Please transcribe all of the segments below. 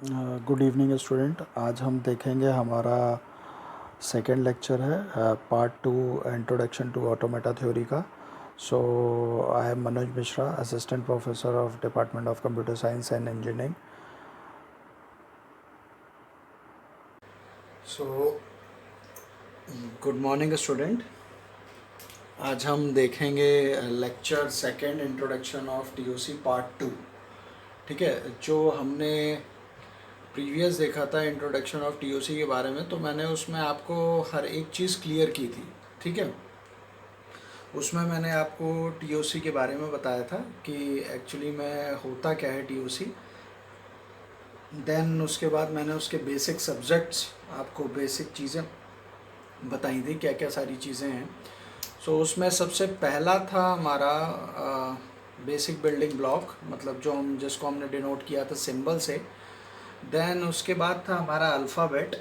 Good evening student. आज हम देखेंगे हमारा सेकेंड लेक्चर है part two introduction to automata theory का। So I am Manoj Mishra, assistant professor of department of computer science and engineering. So good morning student. आज हम देखेंगे lecture second introduction of TOC part two. ठीक है, जो हमने previous देखा था इंट्रोडक्शन ऑफ टीओसी के बारे में, तो मैंने उसमें आपको हर एक चीज़ क्लियर की थी। ठीक है, उसमें मैंने आपको टीओसी के बारे में बताया था कि एक्चुअली में होता क्या है टीओसी। देन उसके बाद मैंने उसके बेसिक सब्जेक्ट्स, आपको बेसिक चीज़ें बताई थी, क्या क्या सारी चीज़ें हैं। सो उसमें सबसे पहला था हमारा बेसिक बिल्डिंग ब्लॉक, मतलब जो हम जिसको हमने डिनोट किया था सिंबल से। देन उसके बाद था हमारा अल्फ़ाबेट।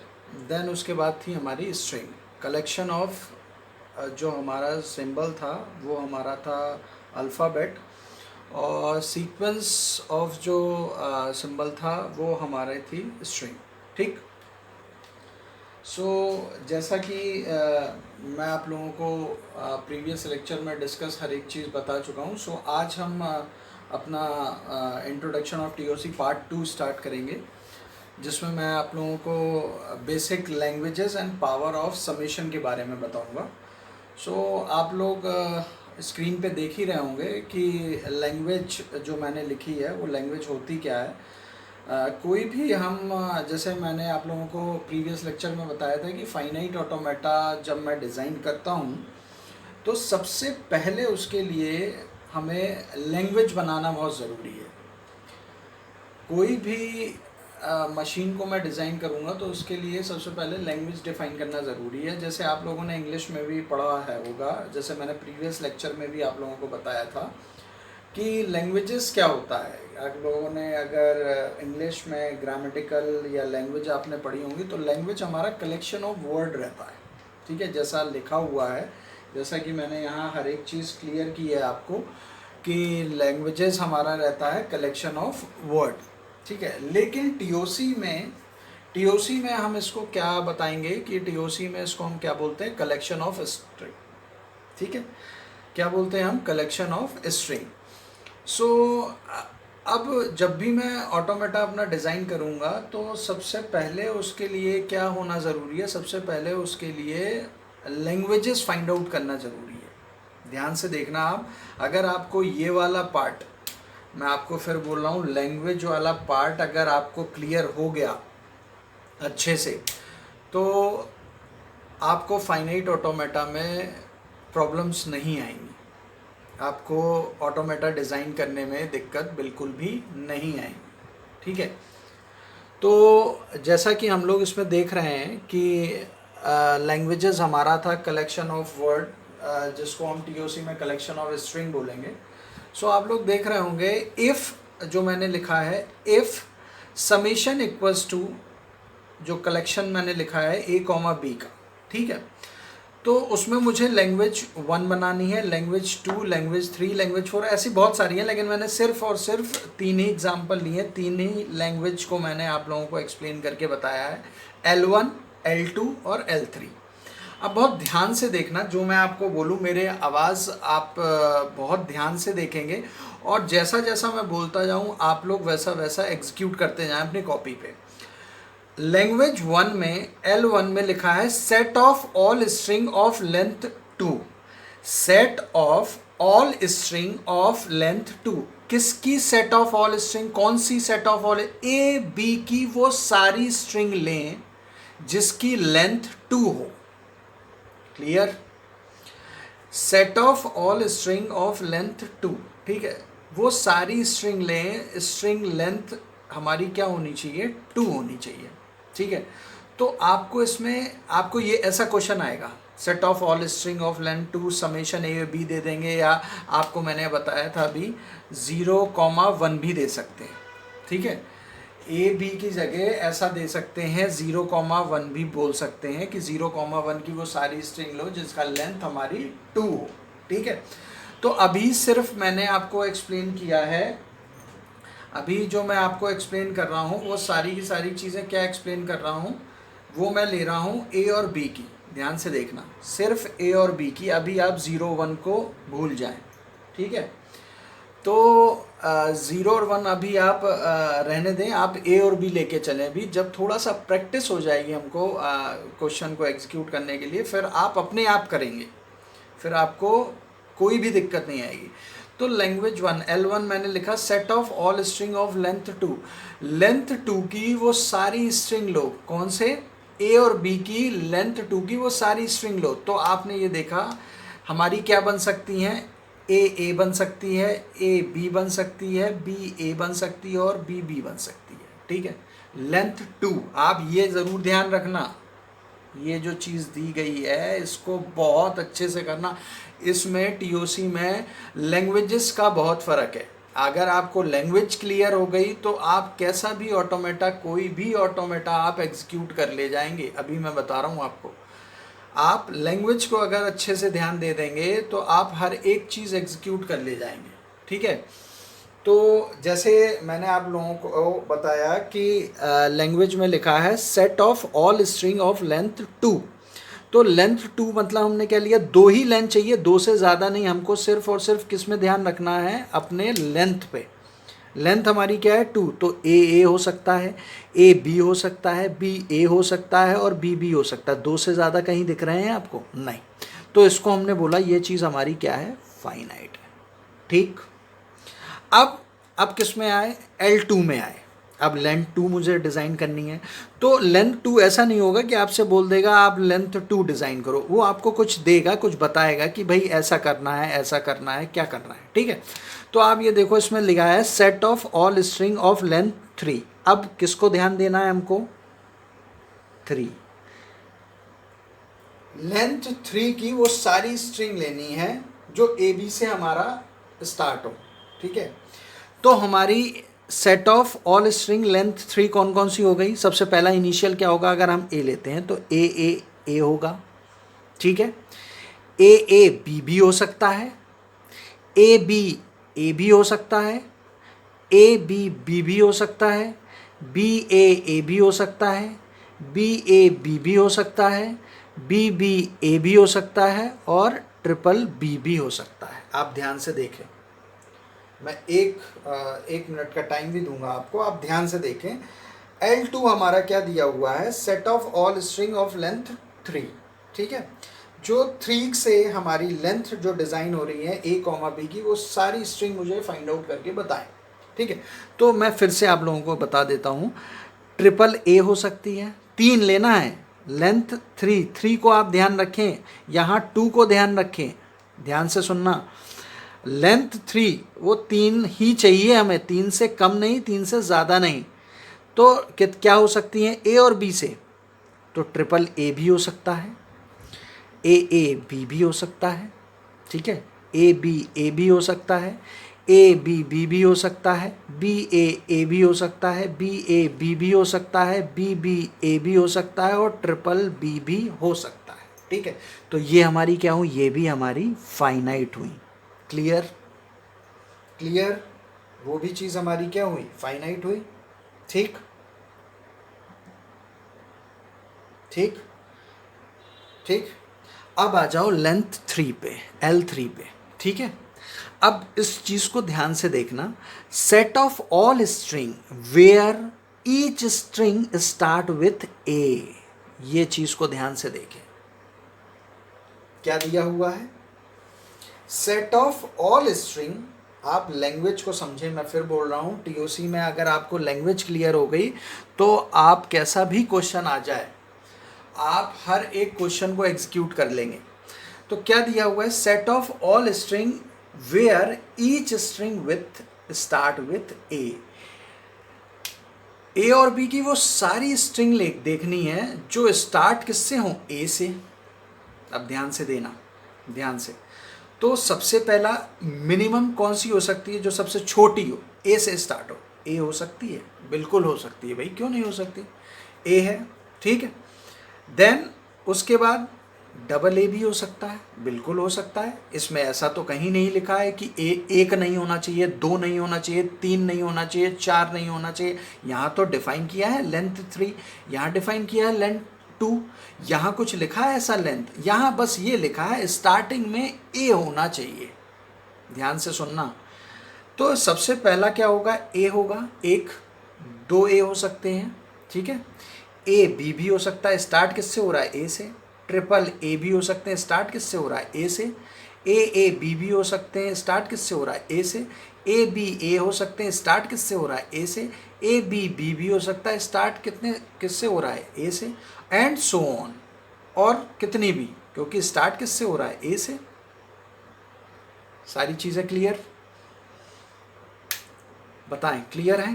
देन उसके बाद थी हमारी स्ट्रिंग। कलेक्शन ऑफ जो हमारा सिंबल था वो हमारा था अल्फ़ाबेट, और सीक्वेंस ऑफ जो सिंबल था वो हमारे थी स्ट्रिंग। ठीक। सो जैसा कि मैं आप लोगों को प्रीवियस लेक्चर में डिस्कस हर एक चीज़ बता चुका हूँ। सो आज हम अपना introduction of TOC part to start करेंगे, जिसमें मैं आप लोगों को basic languages and power of summation के बारे में बताऊंगा। सो आप लोग स्क्रीन पे देख ही रहे होंगे कि लैंग्वेज जो मैंने लिखी है वो लैंग्वेज होती क्या है। कोई भी हम जैसे मैंने आप लोगों को प्रीवियस लेक्चर में बताया था कि फाइनाइट ऑटोमेटा जब मैं डिज़ाइन करता हूँ तो सबसे पहले उसके लिए हमें लैंग्वेज बनाना बहुत ज़रूरी है। कोई भी मशीन को मैं डिज़ाइन करूँगा तो उसके लिए सबसे पहले लैंग्वेज डिफ़ाइन करना ज़रूरी है। जैसे आप लोगों ने इंग्लिश में भी पढ़ा है होगा, जैसे मैंने प्रीवियस लेक्चर में भी आप लोगों को बताया था कि लैंग्वेजेस क्या होता है। आप लोगों ने अगर इंग्लिश में ग्रामेटिकल या लैंग्वेज आपने पढ़ी होंगी, तो लैंग्वेज हमारा कलेक्शन ऑफ वर्ड रहता है। ठीक है, जैसा लिखा हुआ है, जैसा कि मैंने यहाँ हर एक चीज़ क्लियर की है आपको कि लैंग्वेजेस हमारा रहता है कलेक्शन ऑफ वर्ड। ठीक है, लेकिन टीओसी में हम इसको क्या बताएंगे कि टीओसी में इसको हम क्या बोलते हैं, कलेक्शन ऑफ स्ट्रिंग। ठीक है, क्या बोलते हैं हम, कलेक्शन ऑफ स्ट्रिंग। सो अब जब भी मैं ऑटोमेटा अपना डिज़ाइन करूँगा तो सबसे पहले उसके लिए क्या होना ज़रूरी है, सबसे पहले उसके लिए लैंग्वेजेस फाइंड आउट करना ज़रूरी है। ध्यान से देखना आप, अगर आपको ये वाला पार्ट, मैं आपको फिर बोल रहा हूँ, लैंग्वेज वाला पार्ट अगर आपको क्लियर हो गया अच्छे से, तो आपको फाइनाइट ऑटोमेटा में प्रॉब्लम्स नहीं आएंगी, आपको ऑटोमेटा डिज़ाइन करने में दिक्कत बिल्कुल भी नहीं आएगी। ठीक है, तो जैसा कि हम लोग इसमें देख रहे हैं कि लैंग्वेजेस हमारा था कलेक्शन ऑफ वर्ड, जिसको हम टीओसी में कलेक्शन ऑफ स्ट्रिंग बोलेंगे। सो आप लोग देख रहे होंगे इफ़ जो मैंने लिखा है, इफ़ समेशन इक्वल्स टू, जो कलेक्शन मैंने लिखा है ए कॉमा बी का। ठीक है, तो उसमें मुझे लैंग्वेज 1 बनानी है, लैंग्वेज 2, लैंग्वेज 3, लैंग्वेज 4, ऐसी बहुत सारी हैं, लेकिन मैंने सिर्फ और सिर्फ 3 ही एग्जांपल लिए, 3 ही लैंग्वेज को मैंने आप लोगों को एक्सप्लेन करके बताया है, L1, L2 और L3। अब बहुत ध्यान से देखना, जो मैं आपको बोलूँ, मेरे आवाज़ आप बहुत ध्यान से देखेंगे, और जैसा जैसा मैं बोलता जाऊँ आप लोग वैसा वैसा एग्जीक्यूट करते जाएं अपनी कॉपी पे। लैंग्वेज 1 में L1 में लिखा है set of all string of length 2। Set of all string of length 2, किसकी सेट ऑफ ऑल स्ट्रिंग, कौन सी set of all, A B की वो सारी स्ट्रिंग लें जिसकी लेंथ 2 हो। Clear, set of all string of length 2। ठीक है, वो सारी स्ट्रिंग लें, स्ट्रिंग लेंथ हमारी क्या होनी चाहिए, 2 होनी चाहिए। ठीक है, तो आपको इसमें आपको ये ऐसा क्वेश्चन आएगा, set of all string of length 2 summation A B दे देंगे, या आपको मैंने बताया था अभी 0,1 भी दे सकते हैं। ठीक है, ए बी की जगह ऐसा दे सकते हैं 0,1 भी बोल सकते हैं कि 0,1 की वो सारी स्ट्रिंग लो जिसका लेंथ हमारी 2 हो। ठीक है, तो अभी सिर्फ मैंने आपको एक्सप्लेन किया है अभी जो मैं आपको एक्सप्लेन कर रहा हूँ वो सारी की सारी चीज़ें क्या एक्सप्लेन कर रहा हूँ, वो मैं ले रहा हूँ ए और बी की, ध्यान से देखना, सिर्फ ए और बी की। अभी आप 0 1 को भूल जाएं, ठीक है। तो 0 और 1 अभी आप रहने दें, आप ए और बी लेके चलें। अभी जब थोड़ा सा प्रैक्टिस हो जाएगी हमको क्वेश्चन को एग्जीक्यूट करने के लिए, फिर आप अपने आप करेंगे, फिर आपको कोई भी दिक्कत नहीं आएगी। तो लैंग्वेज 1 L1 मैंने लिखा, set of all string of length 2। Length 2 की वो सारी स्ट्रिंग लो, कौन से, ए और बी की लेंथ 2 की वो सारी स्ट्रिंग लो। तो आपने ये देखा हमारी क्या बन सकती हैं, ए बन सकती है, ए बी बन सकती है, बी ए बन सकती है और बी बी बन सकती है, ठीक है। लेंथ 2, आप ये ज़रूर ध्यान रखना, ये जो चीज़ दी गई है इसको बहुत अच्छे से करना। इसमें टीओसी में लैंग्वेजेस का बहुत फ़र्क है। अगर आपको लैंग्वेज क्लियर हो गई तो आप कैसा भी ऑटोमेटा, कोई भी ऑटोमेटा आप एग्जीक्यूट कर ले जाएंगे। अभी मैं बता रहा हूँ आपको, आप लैंग्वेज को अगर अच्छे से ध्यान दे देंगे तो आप हर एक चीज़ एग्जीक्यूट कर ले जाएंगे, ठीक है। तो जैसे मैंने आप लोगों को बताया कि लैंग्वेज में लिखा है set of all string of length 2। तो लेंथ 2 मतलब हमने क्या लिया, 2 ही लेंथ चाहिए, 2 से ज़्यादा नहीं। हमको सिर्फ और सिर्फ किस में ध्यान रखना है, अपने लेंथ पे। लेंथ हमारी क्या है 2, तो ए हो सकता है, ए बी हो सकता है, बी ए हो सकता है और बी बी हो सकता है। 2 से ज़्यादा कहीं दिख रहे हैं आपको, नहीं। तो इसको हमने बोला ये चीज़ हमारी क्या है, फाइनाइट है, ठीक। अब किस में आए, L2 में आए। अब लेंथ 2 मुझे डिज़ाइन करनी है। तो लेंथ 2 ऐसा नहीं होगा कि आपसे बोल देगा आप लेंथ 2 डिज़ाइन करो, वो आपको कुछ देगा, कुछ बताएगा कि भाई ऐसा करना है, ऐसा करना है, क्या करना है, ठीक है। तो आप ये देखो इसमें लिखा है set of all string of length 3। अब किसको ध्यान देना है हमको, 3। लेंथ 3 की वो सारी स्ट्रिंग लेनी है जो ए बी से हमारा स्टार्ट हो, ठीक है। तो हमारी set of all string length 3 कौन कौन सी हो गई। सबसे पहला इनिशियल क्या होगा, अगर हम ए लेते हैं तो ए होगा, ठीक है। ए बी भी हो सकता है, ए भी हो सकता है, ए बी भी हो सकता है, बी ए भी हो सकता है, बी ए बी भी हो सकता है, बी ए भी हो सकता है और ट्रिपल बी भी हो सकता है। आप ध्यान से देखें, मैं एक मिनट का टाइम भी दूंगा आपको, आप ध्यान से देखें। L2 हमारा क्या दिया हुआ है, set of all string of length 3, ठीक है। जो 3 से हमारी लेंथ जो डिज़ाइन हो रही है ए कॉमा बी की, वो सारी स्ट्रिंग मुझे फाइंड आउट करके बताएं, ठीक है। तो मैं फिर से आप लोगों को बता देता हूँ, ट्रिपल ए हो सकती है, 3 लेना है, लेंथ 3 को आप ध्यान रखें, यहाँ 2 को ध्यान रखें, ध्यान से सुनना। लेंथ 3 वो 3 ही चाहिए हमें, 3 से कम नहीं, 3 से ज़्यादा नहीं। तो क्या हो सकती हैं, ए और बी से, तो ट्रिपल ए भी हो सकता है, ए बी भी हो सकता है, ठीक है। ए बी हो सकता है, ए बी भी हो सकता है, बी ए भी हो सकता है, बी ए बी हो सकता है, बी ए भी हो सकता है और ट्रिपल बी भी हो सकता है, ठीक है। तो ये हमारी क्या हुई, ये भी हमारी फाइनाइट हुई। क्लियर, वो भी चीज़ हमारी क्या हुई, फाइनाइट हुई, ठीक। अब आ जाओ लेंथ 3 पे, L3 पे, ठीक है। अब इस चीज़ को ध्यान से देखना, set of all string where each string start with A. ये चीज़ को ध्यान से देखें, क्या दिया हुआ है, सेट ऑफ ऑल स्ट्रिंग। आप लैंग्वेज को समझें, मैं फिर बोल रहा हूँ, टीओसी में अगर आपको लैंग्वेज क्लियर हो गई तो आप कैसा भी क्वेश्चन आ जाए, आप हर एक क्वेश्चन को एग्जीक्यूट कर लेंगे। तो क्या दिया हुआ है, set of all string where each string with start with A और बी की वो सारी स्ट्रिंग देखनी है जो स्टार्ट किससे हो, ए से। अब ध्यान से देना, ध्यान से। तो सबसे पहला मिनिमम कौन सी हो सकती है, जो सबसे छोटी हो, ए से स्टार्ट हो, ए हो सकती है, बिल्कुल हो सकती है भाई, क्यों नहीं हो सकती, ए है, ठीक है। देन उसके बाद डबल ए भी हो सकता है, बिल्कुल हो सकता है। इसमें ऐसा तो कहीं नहीं लिखा है कि एक नहीं होना चाहिए, दो नहीं होना चाहिए, तीन नहीं होना चाहिए, चार नहीं होना चाहिए। यहाँ तो डिफाइन किया है लेंथ 3, यहाँ डिफाइन किया है लेंथ 2, यहाँ कुछ लिखा है ऐसा लेंथ, यहाँ बस ये लिखा है स्टार्टिंग में ए होना चाहिए। ध्यान से सुनना। तो सबसे पहला क्या होगा, ए होगा, एक दो ए हो सकते हैं, ठीक है। ए बी भी हो सकता है, स्टार्ट किससे हो रहा है, ए से। ट्रिपल ए भी हो सकते हैं, स्टार्ट किससे हो रहा है, ए से। ए बी भी हो सकते हैं, स्टार्ट किससे हो रहा है, ए से। ए बी ए हो सकते हैं, स्टार्ट किससे हो रहा है, ए से। ए बी बी भी हो सकता है, स्टार्ट किससे हो रहा है, ए से, एंड सो ऑन। और कितनी भी, क्योंकि स्टार्ट किससे हो रहा है, ए से। सारी चीज़ें क्लियर, बताएं क्लियर है।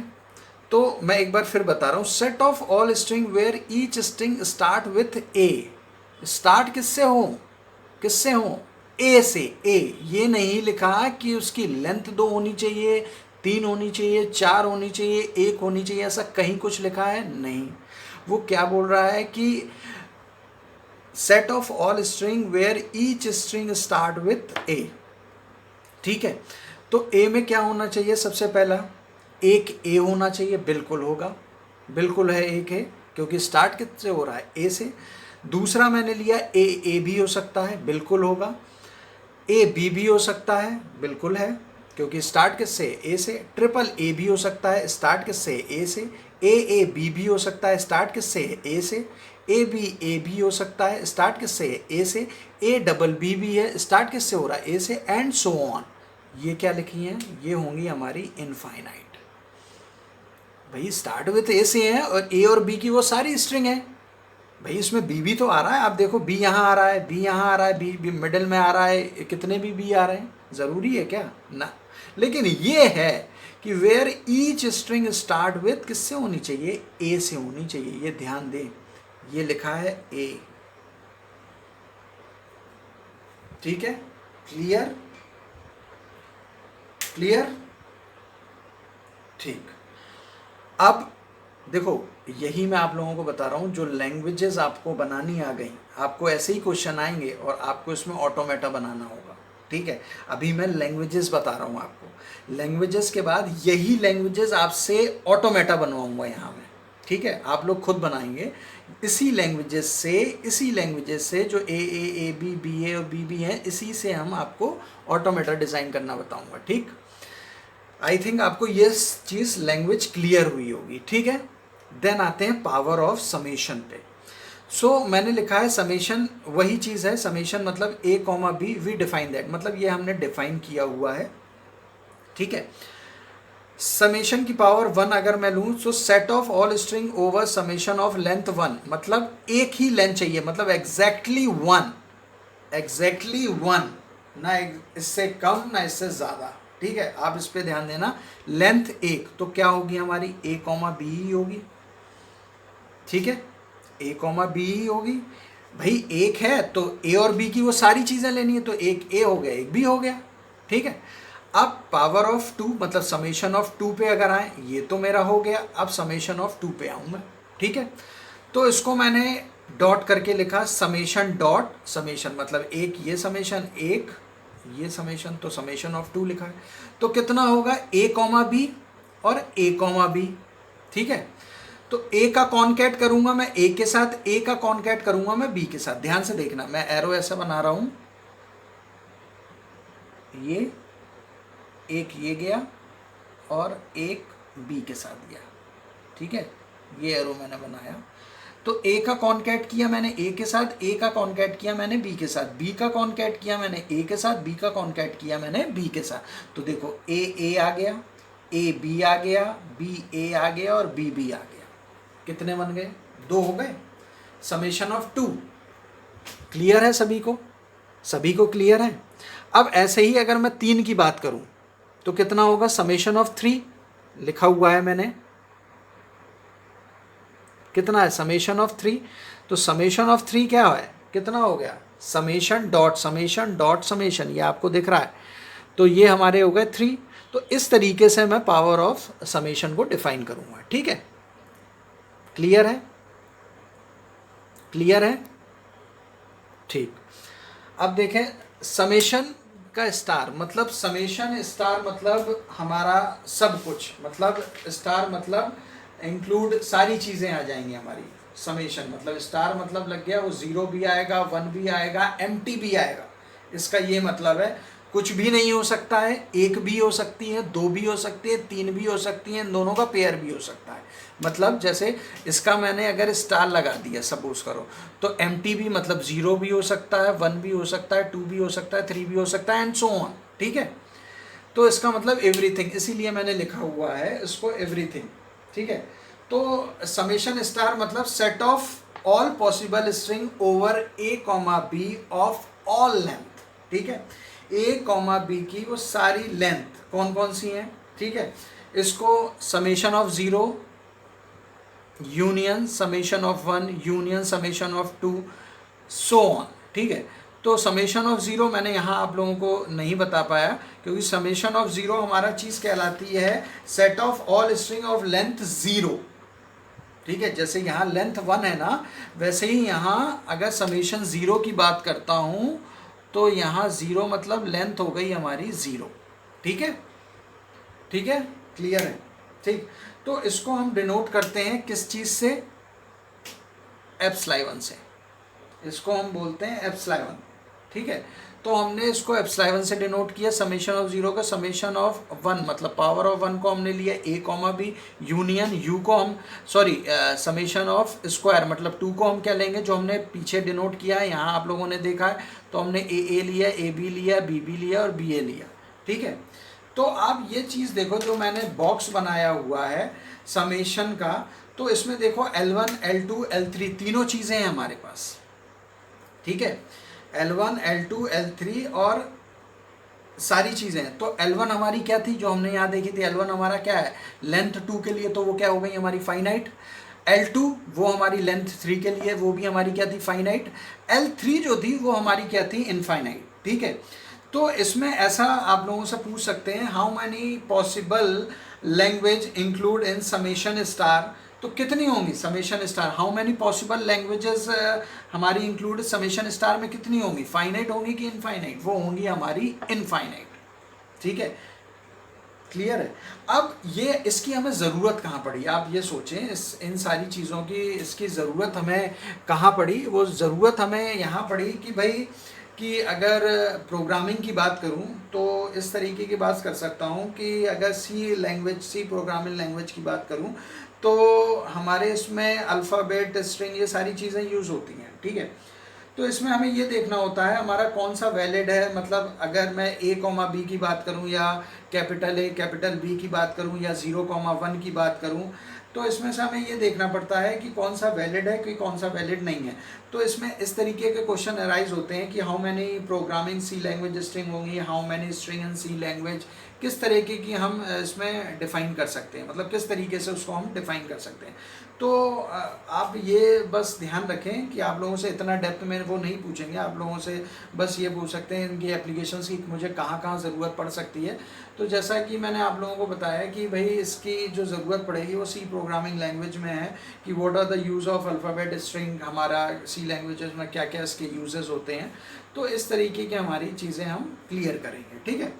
तो मैं एक बार फिर बता रहा हूँ, set of all string where each string start with A. Start किससे हो, ए से। ए ये नहीं लिखा कि उसकी लेंथ 2 होनी चाहिए, 3 होनी चाहिए, 4 होनी चाहिए, 1 होनी चाहिए, ऐसा कहीं कुछ लिखा है नहीं। वो क्या बोल रहा है कि set of all string where each string start with A, ठीक है। तो ए में क्या होना चाहिए, सबसे पहला एक ए होना चाहिए, बिल्कुल होगा, बिल्कुल है, एक है, क्योंकि स्टार्ट किससे हो रहा है, ए से। दूसरा मैंने लिया ए भी हो सकता है, बिल्कुल होगा। ए बी भी हो सकता है, बिल्कुल है, क्योंकि स्टार्ट किससे, ए से। ट्रिपल ए भी हो सकता है, स्टार्ट किससे, ए से। ए बी भी हो सकता है, स्टार्ट किससे, ए से। ए भी हो सकता है, स्टार्ट किससे, ए से। ए डबल बी भी है, स्टार्ट किससे हो रहा है, ए से, एंड सो ऑन। ये क्या लिखी हैं, ये होंगी हमारी इनफाइनाइट। भाई स्टार्ट विथ ए से है और ए और बी की वो सारी स्ट्रिंग है। भाई इसमें बी भी तो आ रहा है, आप देखो बी यहाँ आ रहा है, बी यहाँ आ रहा है, बी मिडिल में आ रहा है, कितने भी बी आ रहे हैं, ज़रूरी है क्या ना। लेकिन ये है कि where each string start with किससे होनी चाहिए, ए से होनी चाहिए। ये ध्यान दें, ये लिखा है ए, ठीक है। क्लियर क्लियर, ठीक। अब देखो, यही मैं आप लोगों को बता रहा हूँ, जो लैंग्वेजेस आपको बनानी आ गई, आपको ऐसे ही क्वेश्चन आएंगे और आपको इसमें ऑटोमेटा बनाना होगा, ठीक है। अभी मैं लैंग्वेजेस बता रहा हूँ आपको, लैंग्वेजेस के बाद यही लैंग्वेजेस आपसे ऑटोमेटा बनवाऊंगा यहाँ में, ठीक है। आप लोग खुद बनाएंगे इसी लैंग्वेजेस से जो ए बी ए और बी हैं, इसी से हम आपको ऑटोमेटा डिज़ाइन करना बताऊँगा, ठीक। आई थिंक आपको ये चीज़ लैंग्वेज क्लियर हुई होगी, ठीक है। देन आते हैं पावर ऑफ समेशन पे। सो मैंने लिखा है समेशन, वही चीज़ है समेशन, मतलब A comma B we define that, मतलब ये हमने डिफाइन किया हुआ है, ठीक है। समेशन की पावर 1 अगर मैं लूँ, सो set of all string over summation of length 1, मतलब एक ही लेंथ चाहिए, मतलब एग्जैक्टली वन, ना इससे कम ना इससे ज़्यादा, ठीक है। आप इस पे ध्यान देना। लेंथ 1 तो क्या होगी हमारी, ए कॉमा बी ही होगी, ठीक है, ए कॉमा बी ही होगी। भाई एक है तो ए और बी की वो सारी चीज़ें लेनी है, तो एक ए हो गया, एक बी हो गया, ठीक है। अब पावर ऑफ 2 मतलब समेशन ऑफ 2 पे अगर आए, ये तो मेरा हो गया, अब समेशन ऑफ 2 पे आऊँ मैं, ठीक है। तो इसको मैंने डॉट करके लिखा, समेशन डॉट समेशन, मतलब एक ये समेशन, एक ये समेशन, तो समेशन ऑफ 2 लिखा है। तो कितना होगा, ए कॉमा बी और ए कॉमा बी, ठीक है। तो ए का कॉन्कैट करूंगा मैं ए के साथ, ए का कॉन्कैट करूंगा मैं बी के साथ। ध्यान से देखना, मैं एरो ऐसा बना रहा हूं, ये एक ये गया और एक बी के साथ गया, ठीक है। ये एरो मैंने बनाया, तो ए का कॉन्कैट किया मैंने ए के साथ, ए का कॉन्कैट किया मैंने बी के साथ, बी का कॉन्कैट किया मैंने ए के साथ, बी का कॉन्कैट किया मैंने बी के साथ। तो देखो ए आ गया, ए बी आ गया, बी ए आ गया और बी आ गया। कितने बन गए, 2 हो गए। समेशन ऑफ 2 क्लियर है सभी को, सभी को क्लियर है। अब ऐसे ही अगर मैं 3 की बात करूं तो कितना होगा, समेशन ऑफ 3 लिखा हुआ है मैंने, कितना है, समेशन ऑफ 3। तो समेशन ऑफ 3 क्या है, कितना हो गया, समेशन डॉट समेशन, ये आपको दिख रहा है। तो ये हमारे हो गए 3। तो इस तरीके से मैं पावर ऑफ समेशन को डिफाइन करूंगा, ठीक है। क्लियर है, क्लियर है। ठीक, अब देखें समेशन का स्टार मतलब, समेशन स्टार मतलब हमारा सब कुछ, मतलब स्टार मतलब इंक्लूड सारी चीज़ें आ जाएंगी हमारी। समेशन मतलब स्टार मतलब लग गया, वो ज़ीरो भी आएगा, वन भी आएगा, एम्प्टी भी आएगा। इसका ये मतलब है कुछ भी नहीं हो सकता है, एक भी हो सकती है, दो भी हो सकती है, तीन भी हो सकती है, दोनों का पेयर भी हो सकता है। मतलब जैसे इसका मैंने अगर स्टार लगा दिया सपोज करो, तो एम्प्टी भी मतलब ज़ीरो भी हो सकता है, वन भी हो सकता है, टू भी हो सकता है, थ्री भी हो सकता है, एंड सो ऑन। ठीक है, तो इसका मतलब एवरीथिंग, इसीलिए मैंने लिखा हुआ है इसको एवरीथिंग। ठीक है, तो समेशन स्टार मतलब set of all possible string over A comma B of all length. ठीक है, ए कॉमा बी की वो सारी लेंथ कौन कौन सी हैं। ठीक है, इसको summation of zero union summation of one union summation of two so on. ठीक है, तो समेशन ऑफ ज़ीरो मैंने यहाँ आप लोगों को नहीं बता पाया, क्योंकि समेशन ऑफ ज़ीरो हमारा चीज़ कहलाती है set of all string of length zero. ठीक है, जैसे यहाँ लेंथ वन है ना, वैसे ही यहाँ अगर समेशन ज़ीरो की बात करता हूँ तो यहाँ ज़ीरो मतलब लेंथ हो गई हमारी ज़ीरो। ठीक है, ठीक है, क्लियर है। ठीक, तो इसको हम डिनोट करते हैं किस चीज़ से, एप्सिलॉन से। इसको हम बोलते हैं एप्सिलॉन। ठीक है, तो हमने इसको एप्सिलॉन से डिनोट किया समेशन ऑफ ज़ीरो का। समेशन ऑफ वन मतलब पावर ऑफ वन को हमने लिया ए कॉमा बी, यूनियन यू को हम समेशन ऑफ स्क्वायर मतलब टू को हम क्या लेंगे, जो हमने पीछे डिनोट किया है यहाँ आप लोगों ने देखा है, तो हमने ए लिया, ए बी लिया, बी लिया और बी ए लिया। ठीक है, तो आप ये चीज़ देखो, जो मैंने बॉक्स बनाया हुआ है समेशन का, तो इसमें देखो L1 L2 L3 तीनों चीज़ें हैं हमारे पास। ठीक है, L1 L2 L3 और सारी चीज़ें। तो L1 हमारी क्या थी जो हमने यहाँ देखी थी, L1 हमारा क्या है लेंथ 2 के लिए, तो वो क्या हो गई हमारी फाइनाइट। L2 वो हमारी लेंथ 3 के लिए, वो भी हमारी क्या थी फाइनाइट। L3 जो थी वो हमारी क्या थी इनफाइनाइट। ठीक है, तो इसमें ऐसा आप लोगों से पूछ सकते हैं how many possible language include in summation star, तो कितनी होंगी summation star, how many possible languages हमारी इंक्लूड समेशन स्टार में कितनी होंगी, फाइनाइट होंगी कि इनफाइनाइट, वो होंगी हमारी इनफाइनाइट। ठीक है, क्लियर है। अब ये इसकी हमें ज़रूरत कहाँ पड़ी, आप ये सोचें इन सारी चीज़ों की इसकी ज़रूरत हमें कहाँ पड़ी। वो ज़रूरत हमें यहाँ पड़ी कि भाई कि अगर प्रोग्रामिंग की बात करूँ तो इस तरीके की बात कर सकता हूँ कि अगर सी प्रोग्रामिंग लैंग्वेज की बात करूँ तो हमारे इसमें अल्फ़ाबेट स्ट्रिंग ये सारी चीज़ें यूज़ होती हैं। ठीक है, तो इसमें हमें ये देखना होता है हमारा कौन सा वैलिड है, मतलब अगर मैं ए कॉमा बी की बात करूं या कैपिटल ए कैपिटल बी की बात करूं या 0,1 की बात करूं, तो इसमें से हमें ये देखना पड़ता है कि कौन सा वैलिड है कि कौन सा वैलिड नहीं है। तो इसमें इस तरीके के क्वेश्चन अराइज होते हैं कि how many programming C language string होंगी, how many string in C language, किस तरीके की हम इसमें डिफ़ाइन कर सकते हैं, मतलब किस तरीके से उसको हम डिफ़ाइन कर सकते हैं। तो आप ये बस ध्यान रखें कि आप लोगों से इतना डेप्थ में वो नहीं पूछेंगे, आप लोगों से बस ये पूछ सकते हैं इनकी एप्लीकेशंस की मुझे कहाँ कहाँ ज़रूरत पड़ सकती है। तो जैसा कि मैंने आप लोगों को बताया कि भाई इसकी जो ज़रूरत पड़ेगी वो सी प्रोग्रामिंग लैंग्वेज में है कि what are the use of alphabet string, हमारा सी लैंग्वेजेस में क्या क्या इसके यूजेस होते हैं। तो इस तरीके की हमारी चीज़ें हम क्लियर करेंगे। ठीक है,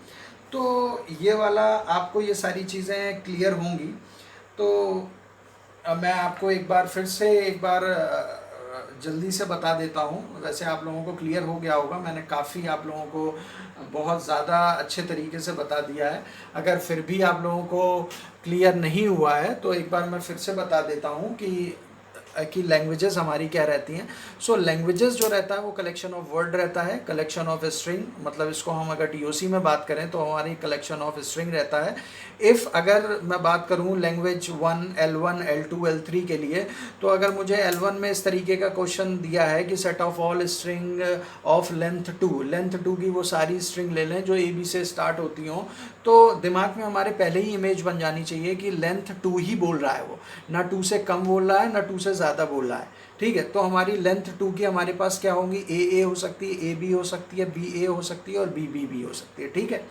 तो ये वाला आपको ये सारी चीज़ें क्लियर होंगी। तो मैं आपको एक बार फिर से जल्दी से बता देता हूँ, वैसे आप लोगों को क्लियर हो गया होगा, मैंने काफ़ी आप लोगों को बहुत ज़्यादा अच्छे तरीके से बता दिया है। अगर फिर भी आप लोगों को क्लियर नहीं हुआ है तो एक बार मैं फिर से बता देता हूँ कि लैंग्वेजेस हमारी क्या रहती हैं। सो लैंग्वेजेस जो रहता है वो कलेक्शन ऑफ वर्ड रहता है, कलेक्शन ऑफ स्ट्रिंग, मतलब इसको हम अगर टीओसी में बात करें तो हमारी कलेक्शन ऑफ स्ट्रिंग रहता है। इफ़ अगर मैं बात करूं लैंग्वेज 1 L1 L2 L3 के लिए, तो अगर मुझे L1 में इस तरीके का क्वेश्चन दिया है कि set of all string of length 2 की वो सारी स्ट्रिंग ले लें जो AB से स्टार्ट होती हों, तो दिमाग में हमारे पहले ही इमेज बन जानी चाहिए कि लेंथ 2 ही बोल रहा है, वो ना 2 से कम बोल रहा है ना 2 से ज़्यादा बोल रहा है। ठीक है, तो हमारी लेंथ 2 की हमारे पास क्या होंगी, ए हो सकती है, AB हो सकती है, BA हो सकती है और BB हो सकती है। ठीक है,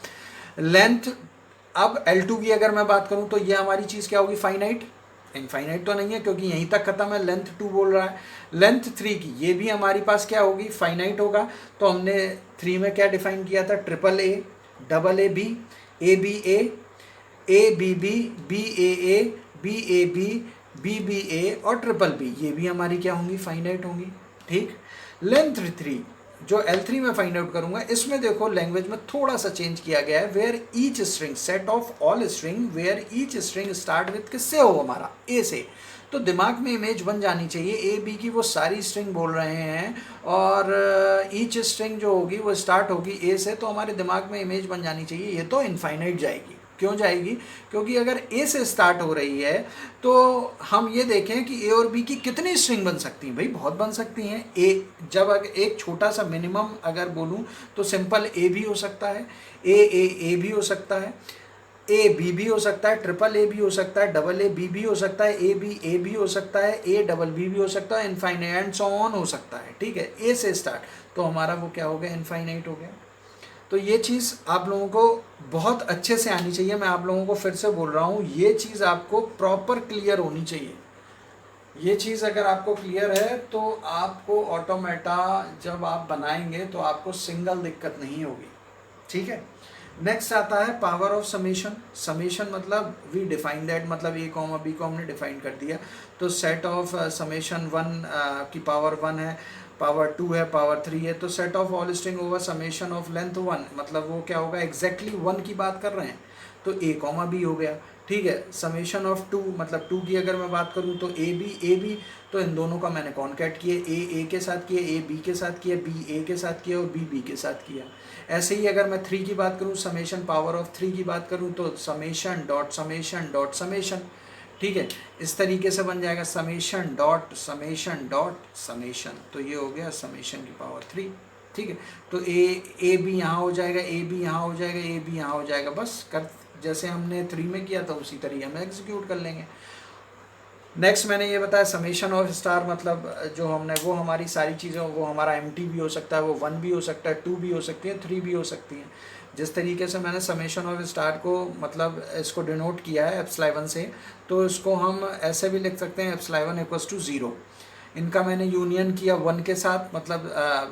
लेंथ अब L2 की अगर मैं बात करूं तो ये हमारी चीज़ क्या होगी फाइनाइट। इनफाइनाइट तो नहीं है क्योंकि यहीं तक खत्म है, लेंथ 2 बोल रहा है। लेंथ 3 की ये भी हमारी पास क्या होगी, फाइनाइट होगा। तो हमने 3 में क्या डिफाइन किया था, triple A, double A B, A B A B B, B A, B A B A और ट्रिपल बी, ये भी हमारी क्या होंगी, फाइनाइट होंगी। ठीक, लेंथ 3 जो L3 में फाइंड आउट करूंगा, इसमें देखो लैंग्वेज में थोड़ा सा चेंज किया गया है, where each string, set of all string where each string start with किससे हो, हमारा ए से। तो दिमाग में इमेज बन जानी चाहिए, ए बी की वो सारी स्ट्रिंग बोल रहे हैं और ईच स्ट्रिंग जो होगी वो स्टार्ट होगी ए से, तो हमारे दिमाग में इमेज बन जानी चाहिए ये तो इनफाइनाइट जाएगी। क्यों जाएगी, क्योंकि अगर ए से स्टार्ट हो रही है तो हम ये देखें कि ए और बी की कितनी स्ट्रिंग बन सकती हैं, भाई बहुत बन सकती हैं। ए जब अगर एक छोटा सा मिनिमम अगर बोलूं तो सिंपल ए भी हो सकता है, ए भी हो सकता है, ए बी भी हो सकता है, ट्रिपल ए भी हो सकता है, डबल ए बी हो सकता है, ए भी हो सकता है, ए डबल बी भी हो सकता है, इनफाइनाइट एंड सो ऑन हो सकता है। ठीक है, ए से स्टार्ट तो हमारा वो क्या हो गया, इनफाइनाइट हो गया। तो ये चीज़ आप लोगों को बहुत अच्छे से आनी चाहिए। मैं आप लोगों को फिर से बोल रहा हूँ, ये चीज़ आपको प्रॉपर क्लियर होनी चाहिए। ये चीज़ अगर आपको क्लियर है तो आपको ऑटोमेटा जब आप बनाएंगे तो आपको सिंगल दिक्कत नहीं होगी। ठीक है, नेक्स्ट आता है पावर ऑफ समेशन। समेशन मतलब वी डिफाइन दैट, मतलब ए कॉमा बी को हमने डिफाइन कर दिया। तो सेट ऑफ समेशन 1 की पावर 1 है, पावर 2 है, पावर 3 है। तो set of all string over summation of length 1, मतलब वो क्या होगा, एग्जैक्टली 1 की बात कर रहे हैं तो ए कॉमा बी हो गया। ठीक है, समेशन ऑफ 2 मतलब 2 की अगर मैं बात करूं तो ए बी, तो इन दोनों का मैंने कॉन्कैट किया, ए के साथ किया, ए बी के साथ किया, बी ए के साथ किया और बी के साथ किया। ऐसे ही अगर मैं 3 की बात करूं, समेशन पावर ऑफ 3 की बात करूं तो summation dot summation dot summation. ठीक है, इस तरीके से बन जाएगा summation dot summation dot summation, तो ये हो गया समेशन की पावर 3। ठीक है, तो ए बी यहाँ हो जाएगा, ए बी यहाँ हो जाएगा, ए बी यहाँ हो जाएगा, बस कर जैसे हमने 3 में किया था उसी तरीके हम एग्जीक्यूट कर लेंगे। नेक्स्ट मैंने ये बताया समेशन ऑफ स्टार, मतलब जो हमने वो हमारी सारी चीज़ें, वो हमारा एम्प्टी भी हो सकता है, वो 1 भी हो सकता है, 2 भी हो सकती है, 3 भी हो सकती हैं। जिस तरीके से मैंने समेशन ऑफ स्टार को मतलब इसको डिनोट किया है एप्सिलॉन से, तो इसको हम ऐसे भी लिख सकते हैं एप्सिलॉन इक्वल्स टू 0। इनका मैंने यूनियन किया 1 के साथ, मतलब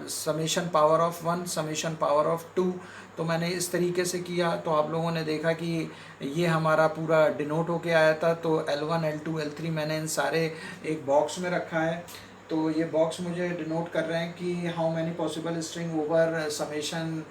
summation power of 1 summation power of 2, तो मैंने इस तरीके से किया। तो आप लोगों ने देखा कि ये हमारा पूरा डिनोट होके आया था। तो L1 L2 L3 मैंने इन सारे एक बॉक्स में रखा है, तो ये बॉक्स मुझे डिनोट कर रहे हैं कि how many possible string over summation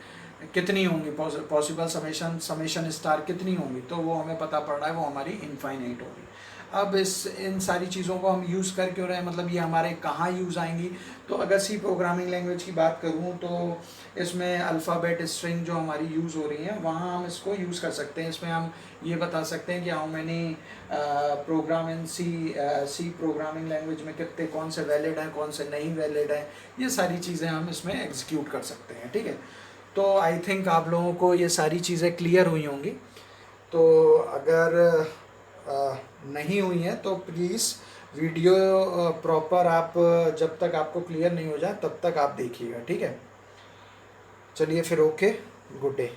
कितनी होंगी, पॉसिबल समेशन स्टार कितनी होंगी, तो वो हमें पता पड़ रहा है वो हमारी इनफाइनाइट होगी। अब इन सारी चीज़ों को हम यूज़ कर क्यों रहे हैं, मतलब ये हमारे कहाँ यूज़ आएंगी। तो अगर सी प्रोग्रामिंग लैंग्वेज की बात करूँ तो इसमें अल्फ़ाबेट स्ट्रिंग जो हमारी यूज़ हो रही हैं वहाँ हम इसको यूज़ कर सकते हैं। इसमें हम ये बता सकते हैं कि how many program in C programming language में कितने कौन से वैलिड हैं कौन से नहीं वैलिड हैं, ये सारी चीज़ें हम इसमें एग्जीक्यूट कर सकते हैं। ठीक है, तो आई थिंक आप लोगों को ये सारी चीज़ें क्लियर हुई होंगी। तो अगर नहीं हुई हैं तो प्लीज़ वीडियो प्रॉपर आप जब तक आपको क्लियर नहीं हो जाए तब तक आप देखिएगा। ठीक है, चलिए फिर, ओके, गुड डे।